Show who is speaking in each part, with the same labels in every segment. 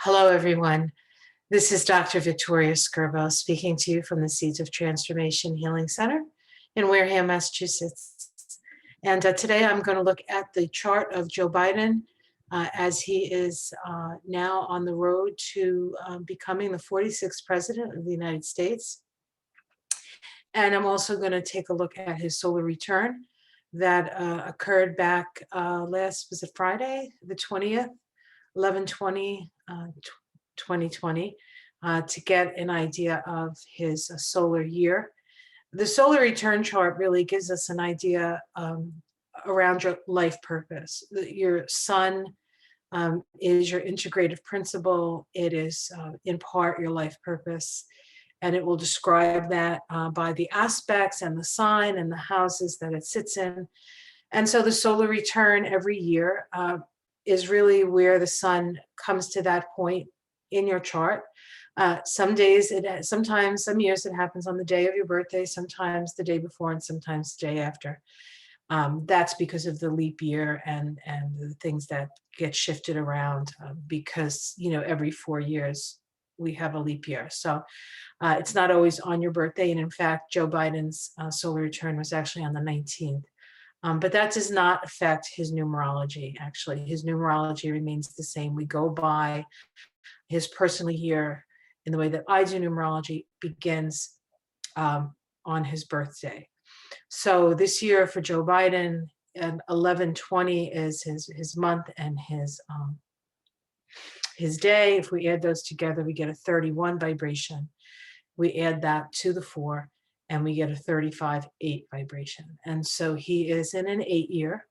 Speaker 1: Hello, everyone. This is Dr. Victoria Skirbo speaking to you from the Seeds of Transformation Healing Center in Wareham, Massachusetts. And today I'm going to look at the chart of Joe Biden as he is now on the road to becoming the 46th president of the United States. And I'm also going to take a look at his solar return that occurred back was it Friday, the 20th, 11/20, 2020, to get an idea of his solar year. The solar return chart really gives us an idea around your life purpose. Your sun is your integrative principle. It is in part your life purpose. And it will describe that by the aspects and the sign and the houses that it sits in. And so the solar return every year is really where the sun comes to that point in your chart. Some years it happens on the day of your birthday, sometimes the day before, and sometimes the day after. That's because of the leap year and the things that get shifted around because, every 4 years we have a leap year. So it's not always on your birthday. And in fact, Joe Biden's solar return was actually on the 19th. But that does not affect his numerology, actually. His numerology remains the same. We go by his personal year in the way that I do numerology begins on his birthday. So this year for Joe Biden, 11/20 is his month and his day. If we add those together, we get a 31 vibration. We add that to the 4, and we get a 35/8 vibration. And so he is in an 8-year.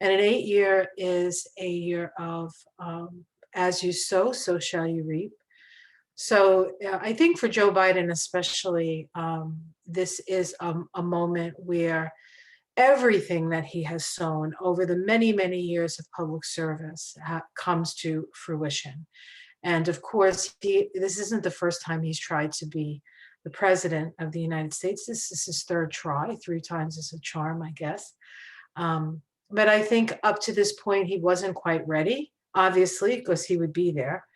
Speaker 1: And an 8-year is a year of as you sow, so shall you reap. So I think for Joe Biden especially, this is a moment where everything that he has sown over the many, many years of public service comes to fruition. And of course, this isn't the first time he's tried to be the president of the United States. This is his third try. 3 times is a charm, I guess. But I think up to this point, he wasn't quite ready, obviously, because he would be there.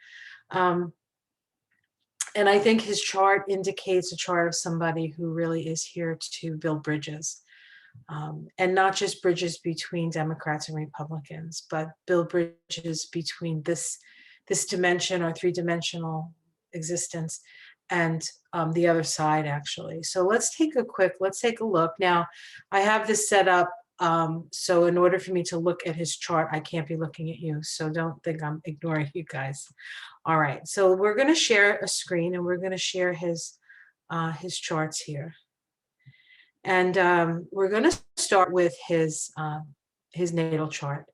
Speaker 1: And I think his chart indicates a chart of somebody who really is here to build bridges. And not just bridges between Democrats and Republicans, but build bridges between this dimension or 3-dimensional existence and the other side, actually. So let's take a look. Now, I have this set up. So in order for me to look at his chart, I can't be looking at you. So don't think I'm ignoring you guys. All right. So we're going to share a screen and we're going to share his charts here. And we're going to start with his natal chart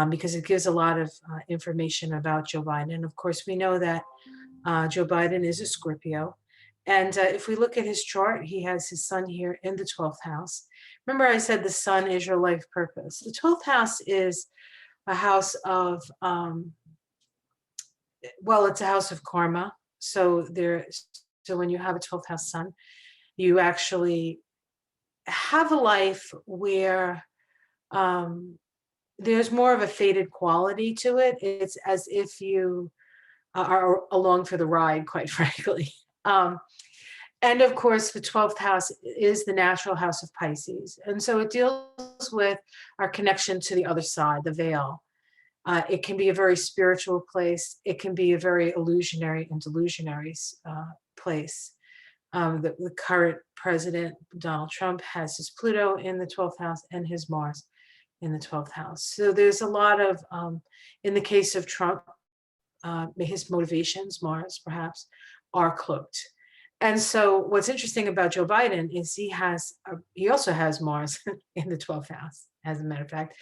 Speaker 1: because it gives a lot of information about Joe Biden. Of course, we know that Joe Biden is a Scorpio. And if we look at his chart, he has his sun here in the 12th house. Remember, I said the sun is your life purpose. The 12th house is a house of, it's a house of karma. So when you have a 12th house sun, you actually have a life where there's more of a fated quality to it. It's as if you are along for the ride, quite frankly. And of course, the 12th house is the natural house of Pisces. And so it deals with our connection to the other side, the veil. It can be a very spiritual place. It can be a very illusionary and delusionary place. The current president, Donald Trump, has his Pluto in the 12th house and his Mars in the 12th house. So there's a lot of, in the case of Trump, his motivations, Mars perhaps, are cloaked. And so what's interesting about Joe Biden is he also has Mars in the 12th house, as a matter of fact,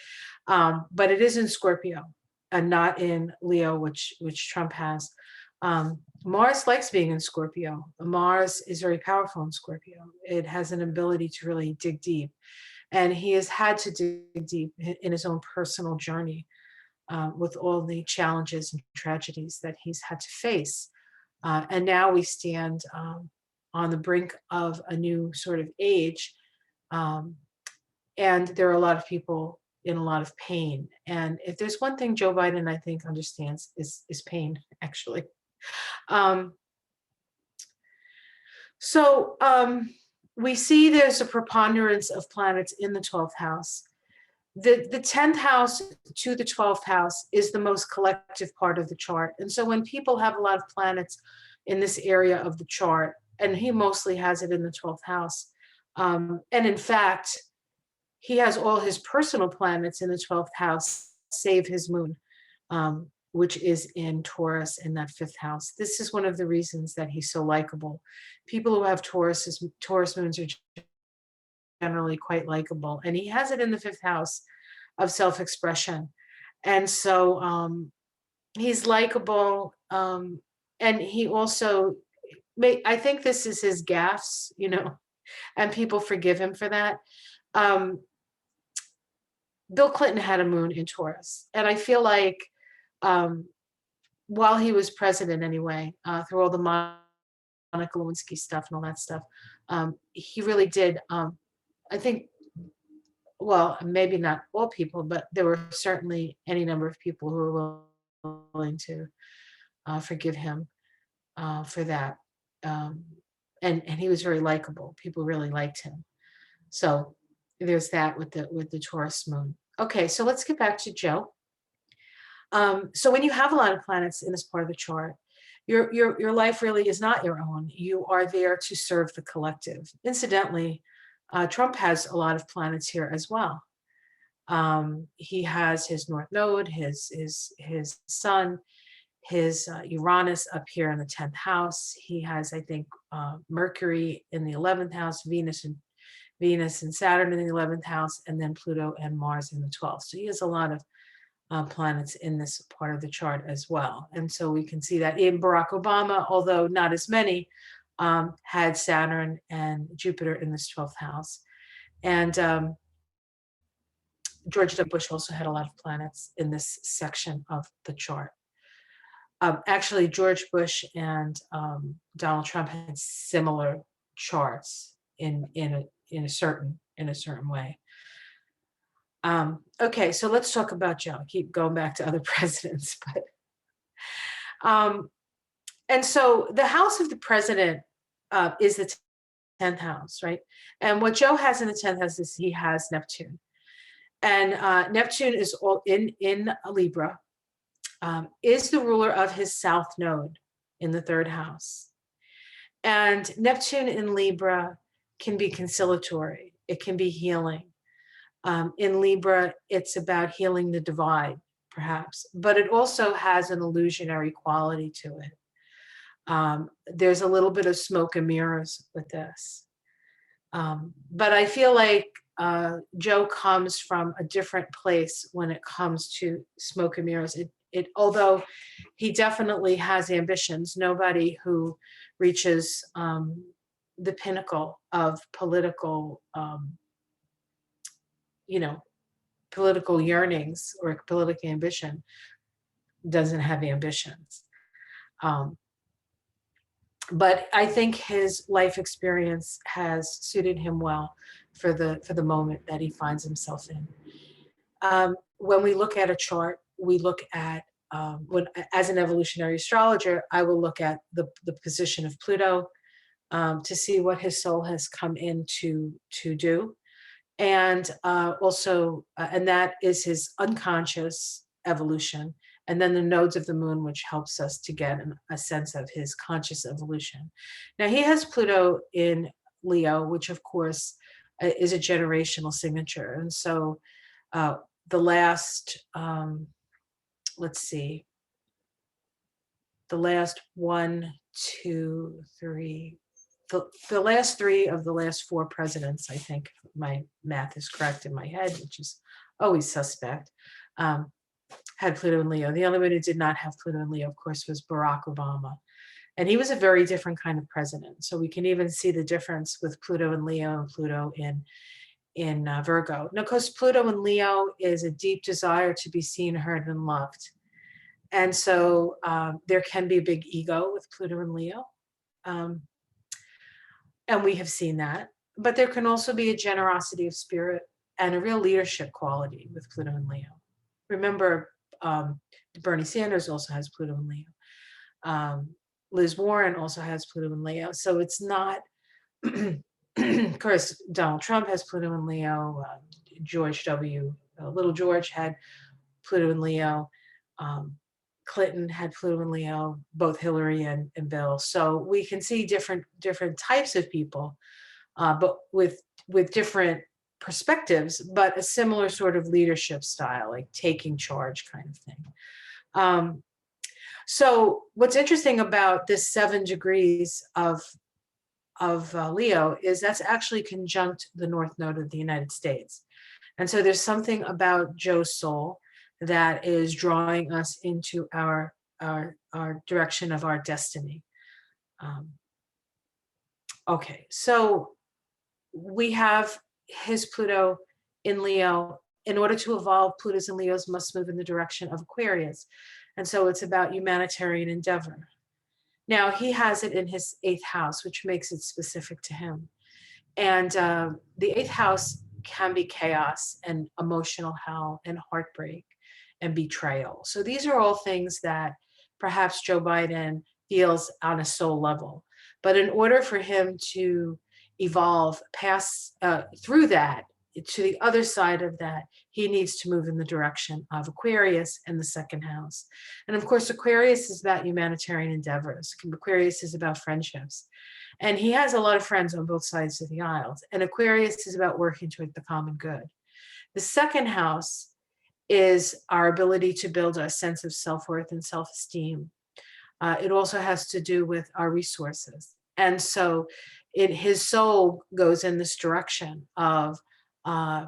Speaker 1: but it is in Scorpio and not in Leo, which Trump has. Mars likes being in Scorpio. Mars is very powerful in Scorpio. It has an ability to really dig deep. And he has had to dig deep in his own personal journey with all the challenges and tragedies that he's had to face. And now we stand on the brink of a new sort of age. And there are a lot of people in a lot of pain. And if there's one thing Joe Biden, I think, understands is pain, actually. Um, so we see there's a preponderance of planets in the 12th house. The 10th house to the 12th house is the most collective part of the chart. And so when people have a lot of planets in this area of the chart, and he mostly has it in the 12th house, and in fact, he has all his personal planets in the 12th house, save his moon, which is in Taurus in that 5th house. This is one of the reasons that he's so likable. People who have Taurus moons are generally quite likable. And he has it in the 5th house of self-expression. And so he's likable. And he also, I think this is his gaffes, and people forgive him for that. Bill Clinton had a moon in Taurus. And I feel like while he was president anyway, through all the Monica Lewinsky stuff and all that stuff, he really did, I think, well, maybe not all people, but there were certainly any number of people who were willing to forgive him for that. And he was very likable. People really liked him. So there's that with the Taurus moon. Okay, so let's get back to Joe. So when you have a lot of planets in this part of the chart, your life really is not your own. You are there to serve the collective. Incidentally, Trump has a lot of planets here as well. He has his North Node, his Sun, his Uranus up here in the 10th house. He has, I think, Mercury in the 11th house, Venus and Saturn in the 11th house, and then Pluto and Mars in the 12th. So he has a lot of planets in this part of the chart as well. And so we can see that in Barack Obama, although not as many, had Saturn and Jupiter in this 12th house. And George W. Bush also had a lot of planets in this section of the chart. Actually, George Bush and Donald Trump had similar charts in a certain way. Okay, so let's talk about Joe. I keep going back to other presidents, but and so the house of the president is the 10th house, right? And what Joe has in the 10th house is he has Neptune, and Neptune is all in Libra, is the ruler of his South Node in the 3rd house, and Neptune in Libra can be conciliatory. It can be healing. In Libra, it's about healing the divide, perhaps, but it also has an illusionary quality to it. There's a little bit of smoke and mirrors with this. But I feel like Joe comes from a different place when it comes to smoke and mirrors. Although he definitely has ambitions, nobody who reaches the pinnacle of political political yearnings or political ambition doesn't have ambitions. But I think his life experience has suited him well for the moment that he finds himself in. When we look at a chart, we look at, as an evolutionary astrologer, I will look at the position of Pluto to see what his soul has come in to do. And also, and that is his unconscious evolution. And then the nodes of the moon, which helps us to get a sense of his conscious evolution. Now, he has Pluto in Leo, which of course is a generational signature. And so the last, let's see, the last 1, 2, 3, the last 3 of the last 4 presidents, I think my math is correct in my head, which is always suspect, had Pluto and Leo. The only one who did not have Pluto and Leo, of course, was Barack Obama. And he was a very different kind of president. So we can even see the difference with Pluto and Leo and Pluto in Virgo. Now, of course, Pluto and Leo is a deep desire to be seen, heard, and loved. And so there can be a big ego with Pluto and Leo. And we have seen that. But there can also be a generosity of spirit and a real leadership quality with Pluto and Leo. Remember, Bernie Sanders also has Pluto and Leo. Liz Warren also has Pluto and Leo. So it's not, of course, Donald Trump has Pluto and Leo. George W. Little George had Pluto and Leo. Clinton had Pluto and Leo, both Hillary and Bill. So we can see different types of people, but with different perspectives, but a similar sort of leadership style, like taking charge kind of thing. So what's interesting about this 7 degrees of Leo is that's actually conjunct the North Node of the United States. And so there's something about Joe's soul that is drawing us into our direction of our destiny. Okay, so we have his Pluto in Leo. In order to evolve, Plutos and Leos must move in the direction of Aquarius. And so it's about humanitarian endeavor. Now, he has it in his 8th house, which makes it specific to him. And the 8th house can be chaos and emotional hell and heartbreak and betrayal. So these are all things that perhaps Joe Biden feels on a soul level. But in order for him to evolve past through that to the other side of that, he needs to move in the direction of Aquarius and the 2nd house. And of course, Aquarius is about humanitarian endeavors. Aquarius is about friendships. And he has a lot of friends on both sides of the aisles. And Aquarius is about working toward the common good. The 2nd house is our ability to build a sense of self-worth and self-esteem. It also has to do with our resources. And so his soul goes in this direction of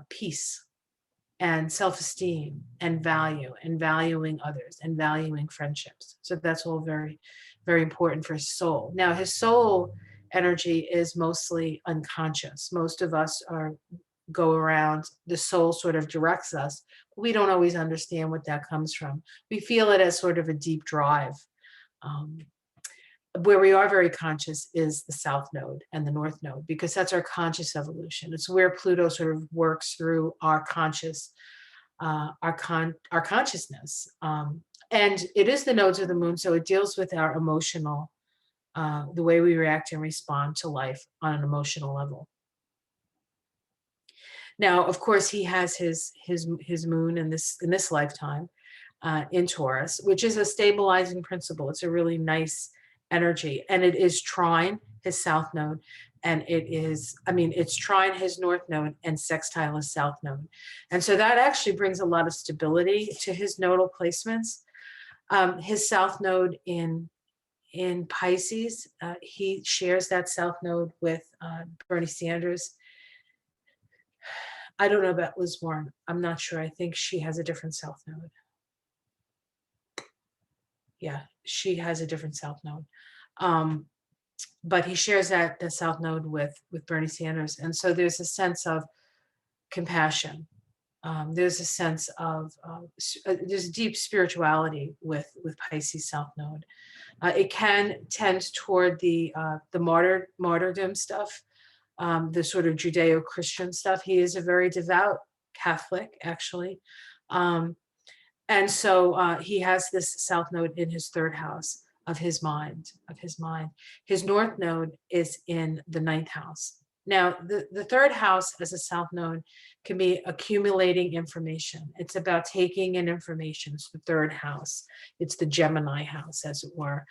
Speaker 1: peace and self-esteem and value and valuing others and valuing friendships. So that's all very, very important for his soul. Now, his soul energy is mostly unconscious. Most of us go around, the soul sort of directs us. We don't always understand what that comes from. We feel it as sort of a deep drive. Where we are very conscious is the South Node and the North Node, because that's our conscious evolution. It's where Pluto sort of works through our conscious, our consciousness. And it is the nodes of the moon, so it deals with our emotional, the way we react and respond to life on an emotional level. Now, of course, he has his moon in this lifetime in Taurus, which is a stabilizing principle. It's a really nice energy, and it is trine his South Node, and it's trine his North Node and sextile his South Node. And so that actually brings a lot of stability to his nodal placements. His South Node in Pisces, he shares that South Node with Bernie Sanders. I don't know about Liz Warren. I'm not sure. I think she has a different South Node. Yeah, she has a different South Node. But he shares the South Node with Bernie Sanders. And so there's a sense of compassion. There's a sense of, there's deep spirituality with Pisces South Node. It can tend toward the martyrdom stuff, the sort of Judeo-Christian stuff. He is a very devout Catholic, actually. And so he has this South Node in his 3rd house of his mind. His North Node is in the 9th house. Now, the 3rd house as a South Node can be accumulating information. It's about taking in information. It's the 3rd house. It's the Gemini house, as it were,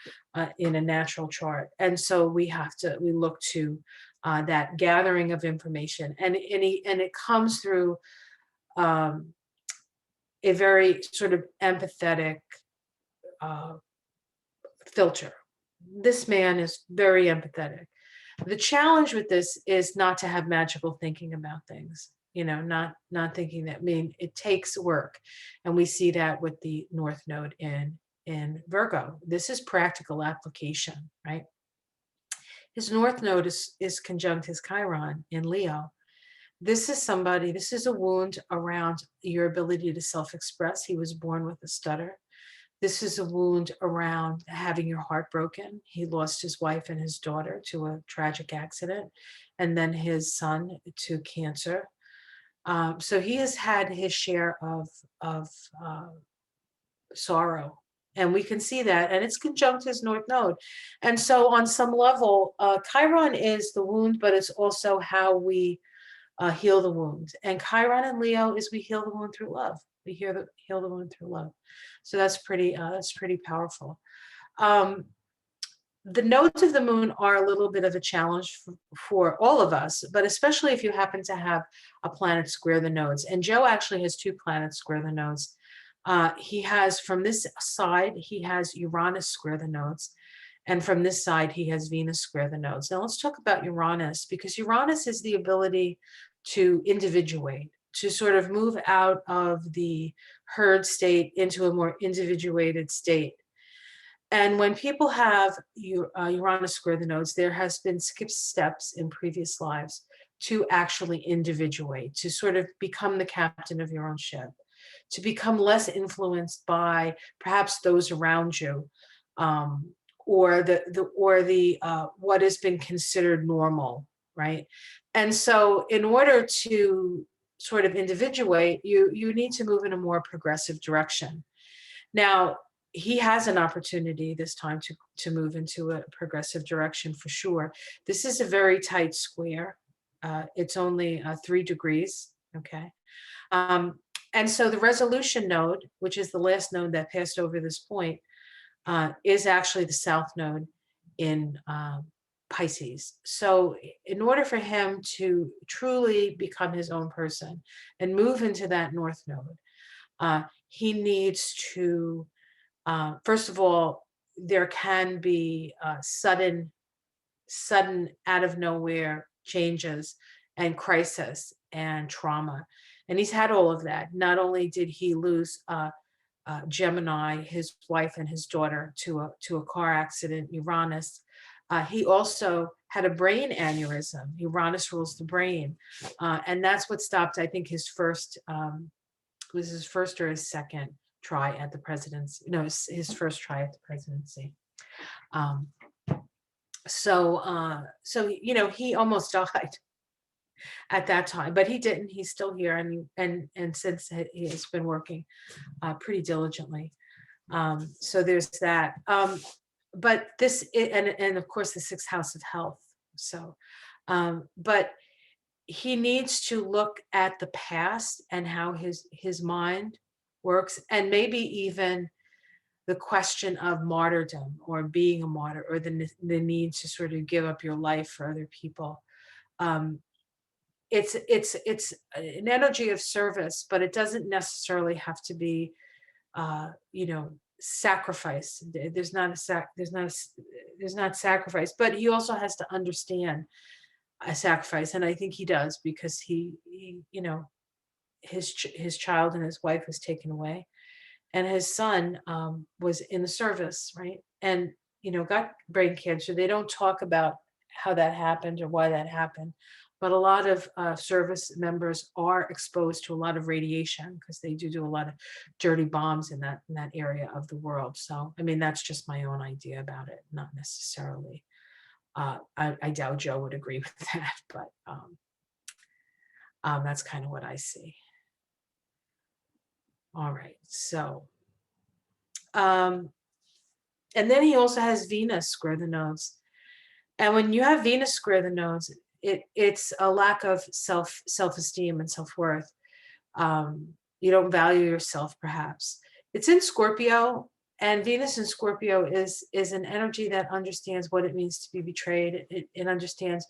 Speaker 1: in a natural chart. And so we look to that gathering of information. And it comes through a very sort of empathetic filter. This man is very empathetic. The challenge with this is not to have magical thinking about things, not thinking that, it takes work. And we see that with the North Node in Virgo. This is practical application, right? His North Node is conjunct his Chiron in Leo. This is a wound around your ability to self-express. He was born with a stutter. This is a wound around having your heart broken. He lost his wife and his daughter to a tragic accident, and then his son to cancer. So he has had his share of sorrow. And we can see that, and it's conjunct his north node. And so on some level, Chiron is the wound, but it's also how we heal the wound. And Chiron and Leo is we heal the wound through love. We heal the wound through love. So that's pretty powerful. The nodes of the moon are a little bit of a challenge for all of us, but especially if you happen to have a planet square the nodes. And Joe actually has 2 planets square the nodes. He has, from this side, he has Uranus square the nodes. And from this side, he has Venus square the nodes. Now let's talk about Uranus, because Uranus is the ability to individuate, to sort of move out of the herd state into a more individuated state. And when people have Uranus square the nodes, there has been skipped steps in previous lives to actually individuate, to sort of become the captain of your own ship, to become less influenced by perhaps those around you, or the what has been considered normal, right? And so, in order to sort of individuate, you need to move in a more progressive direction. Now, he has an opportunity this time to move into a progressive direction for sure. This is a very tight square. It's only 3 degrees, okay? And so the resolution node, which is the last node that passed over this point, is actually the south node in Pisces. So in order for him to truly become his own person and move into that north node, he needs to, first of all, there can be sudden out of nowhere changes and crisis and trauma. And he's had all of that. Not only did he lose Gemini, his wife and his daughter, to a car accident, Uranus, he also had a brain aneurysm. Uranus rules the brain. And that's what stopped, I think, his first, was his first or his second try at the presidency. No, his first try at the presidency. So he almost died at that time, but he didn't. He's still here, and since he has been working pretty diligently. So there's that. But and of course the 6th house of health. So, but he needs to look at the past and how his mind works, and maybe even the question of martyrdom or being a martyr, or the need to sort of give up your life for other people. It's an energy of service, but it doesn't necessarily have to be, sacrifice. There's not sacrifice, but he also has to understand a sacrifice, and I think he does, because his child and his wife was taken away, and his son was in the service, right? And got brain cancer. They don't talk about how that happened or why that happened, but a lot of service members are exposed to a lot of radiation, because they do a lot of dirty bombs in that area of the world. So I mean, that's just my own idea about it, not necessarily. I doubt Joe would agree with that, but that's kind of what I see. All right, so, and then he also has Venus square the nodes. And when you have Venus square the nodes, it's a lack of self-esteem and self-worth. You don't value yourself, perhaps. It's in Scorpio, and Venus in Scorpio is an energy that understands what it means to be betrayed. It understands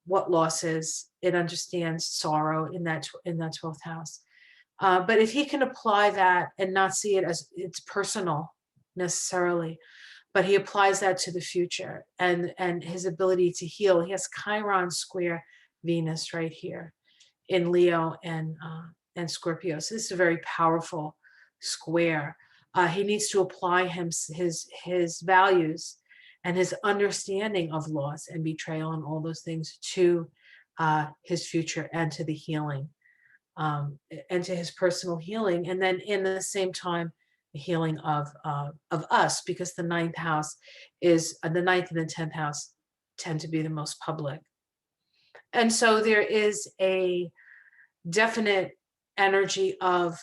Speaker 1: what loss is. It understands sorrow in that 12th house. But if he can apply that and not see it as it's personal necessarily, but he applies that to the future and his ability to heal. He has Chiron square Venus right here in Leo and Scorpio. So this is a very powerful square. He needs to apply his values and his understanding of loss and betrayal and all those things to his future and to the healing, and to his personal healing. And then in the same time, the healing of us, because the 9th house is the 9th and the 10th house tend to be the most public. And so there is a definite energy of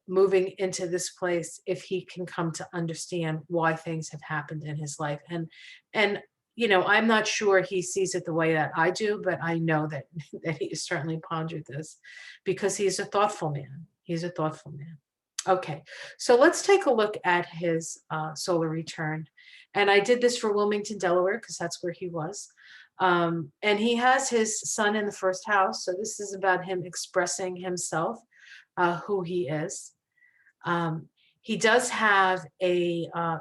Speaker 1: moving into this place if he can come to understand why things have happened in his life. And I'm not sure he sees it the way that I do, but I know that that he has certainly pondered this because he's a thoughtful man. He's a thoughtful man. Okay, so let's take a look at his solar return. And I did this for Wilmington, Delaware, because that's where he was. And he has his sun in the first house. So this is about him expressing himself, who he is. He does have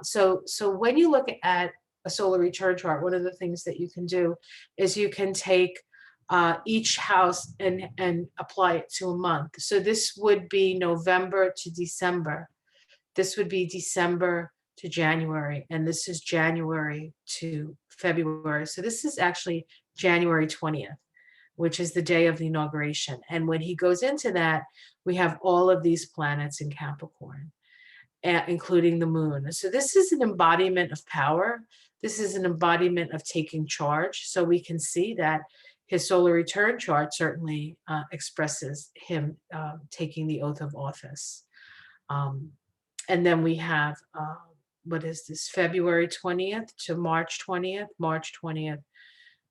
Speaker 1: so when you look at a solar return chart, one of the things that you can do is you can take each house and apply it to a month. So this would be November to December. This would be December to January, and this is January to February. So this is actually January 20th, which is the day of the inauguration. And when he goes into that, we have all of these planets in Capricorn, including the moon. So this is an embodiment of power. This is an embodiment of taking charge. So we can see that his solar return chart certainly expresses him taking the oath of office. And then we have, what is this, February 20th to March 20th, March 20th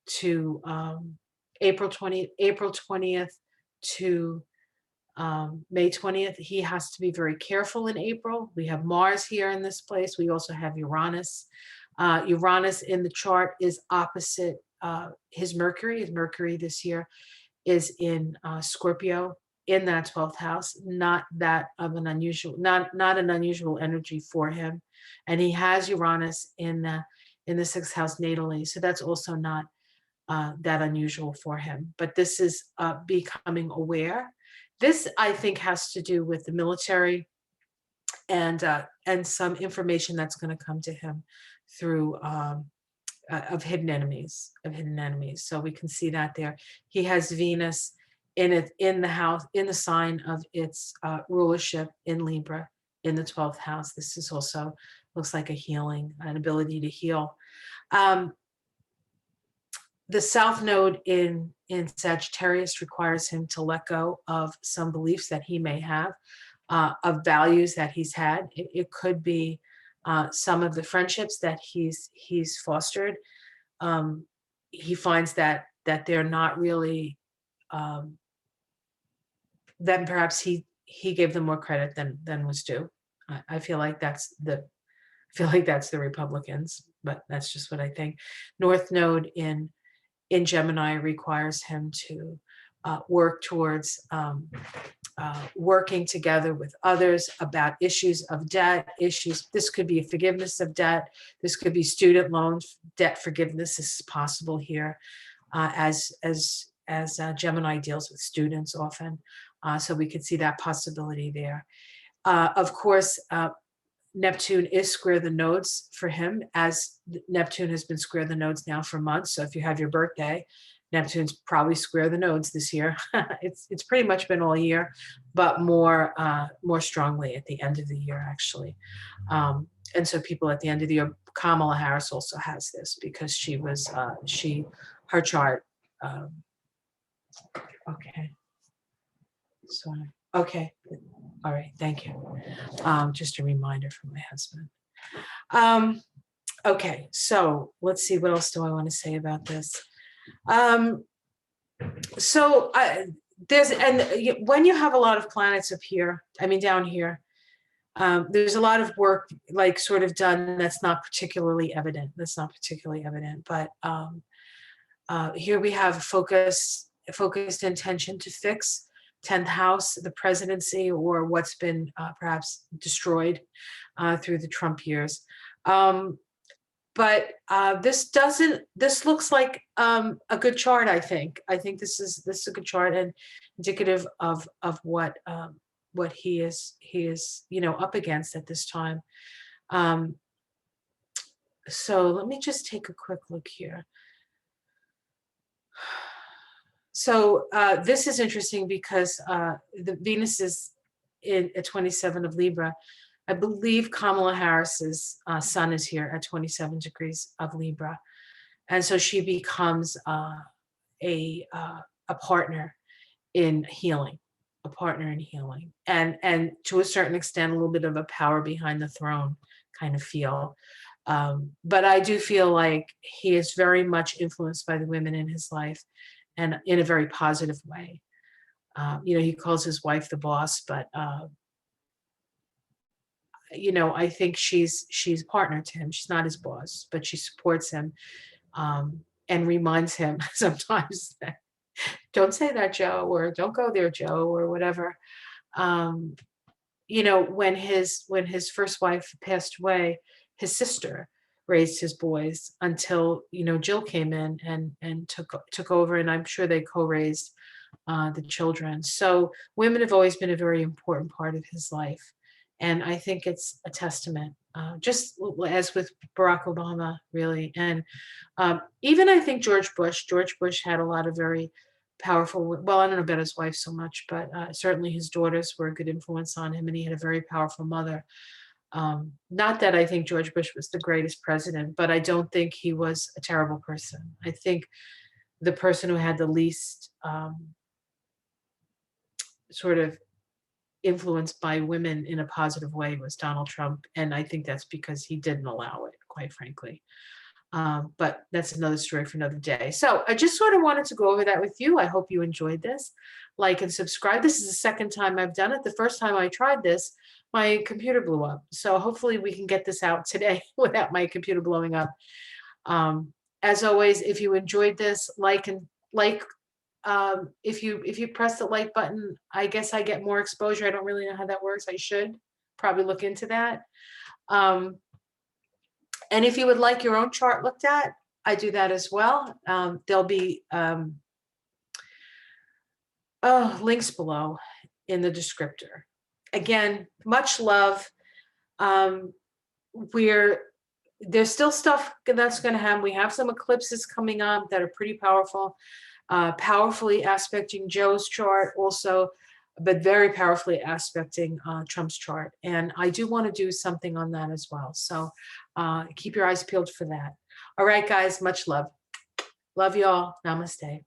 Speaker 1: to April 20th to May 20th. He has to be very careful in April. We have Mars here in this place. We also have Uranus. Uranus in the chart is opposite his Mercury. His Mercury this year is in Scorpio, in that 12th house, not an unusual energy for him. And he has Uranus in the 6th house natally. So that's also not that unusual for him. But this is becoming aware. This, I think, has to do with the military and some information that's going to come to him through of hidden enemies. So we can see that there. He has Venus in the house, in the sign of its rulership in Libra, in the 12th house. This is also looks like a healing, an ability to heal. The South Node in Sagittarius requires him to let go of some beliefs that he may have, of values that he's had. It could be some of the friendships that he's fostered. He finds that they're not really, then perhaps he gave them more credit than was due. I feel like that's the Republicans, but that's just what I think. North Node in Gemini requires him to work towards working together with others about issues of debt, issues. This could be a forgiveness of debt. This could be student loans, debt forgiveness. This is possible here, as Gemini deals with students often. So we could see that possibility there. Of course, Neptune is square the nodes for him, as Neptune has been square the nodes now for months. So if you have your birthday, Neptune's probably square the nodes this year. It's pretty much been all year, but more strongly at the end of the year, actually. And so people at the end of the year, Kamala Harris also has this because she was her chart. Okay. Sorry. Okay. All right. Thank you. Just a reminder from my husband. Okay. So let's see. What else do I want to say about this? So when you have a lot of planets up here, down here, there's a lot of work like sort of done that's not particularly evident. But here we have focused intention to fix 10th house, the presidency, or what's been perhaps destroyed through the Trump years. But this looks like a good chart, I think. I think this is a good chart and indicative of what he is up against at this time. So let me just take a quick look here. So this is interesting because the Venus is at 27 of Libra. I believe Kamala Harris's sun is here at 27 degrees of Libra. And so she becomes a partner in healing, a partner in healing, and to a certain extent, a little bit of a power behind the throne kind of feel. But I do feel like he is very much influenced by the women in his life, and in a very positive way. He calls his wife the boss, but I think she's a partner to him. She's not his boss, but she supports him, and reminds him sometimes that don't say that, Joe, or don't go there, Joe, or whatever. Um, when his first wife passed away, his sister raised his boys until Jill came in and took over, and I'm sure they co-raised the children. So women have always been a very important part of his life, and I think it's a testament, just as with Barack Obama, really, and even I think George Bush had a lot of very powerful. Well, I don't know about his wife so much, but certainly his daughters were a good influence on him, and he had a very powerful mother. Not that I think George Bush was the greatest president, but I don't think he was a terrible person. I think the person who had the least sort of influence by women in a positive way was Donald Trump, and I think that's because he didn't allow it, quite frankly. But that's another story for another day. So I just sort of wanted to go over that with you. I hope you enjoyed this. Like and subscribe. This is the second time I've done it. The first time I tried this, my computer blew up. So hopefully we can get this out today without my computer blowing up. As always, if you enjoyed this, like, if you press the like button, I guess I get more exposure. I don't really know how that works. I should probably look into that. And if you would like your own chart looked at, I do that as well. There'll be links below in the descriptor. Again, much love. There's still stuff that's going to happen. We have some eclipses coming up that are pretty powerful, powerfully aspecting Joe's chart also, but very powerfully aspecting Trump's chart. And I do want to do something on that as well. So keep your eyes peeled for that. All right, guys, much love. Love you all. Namaste.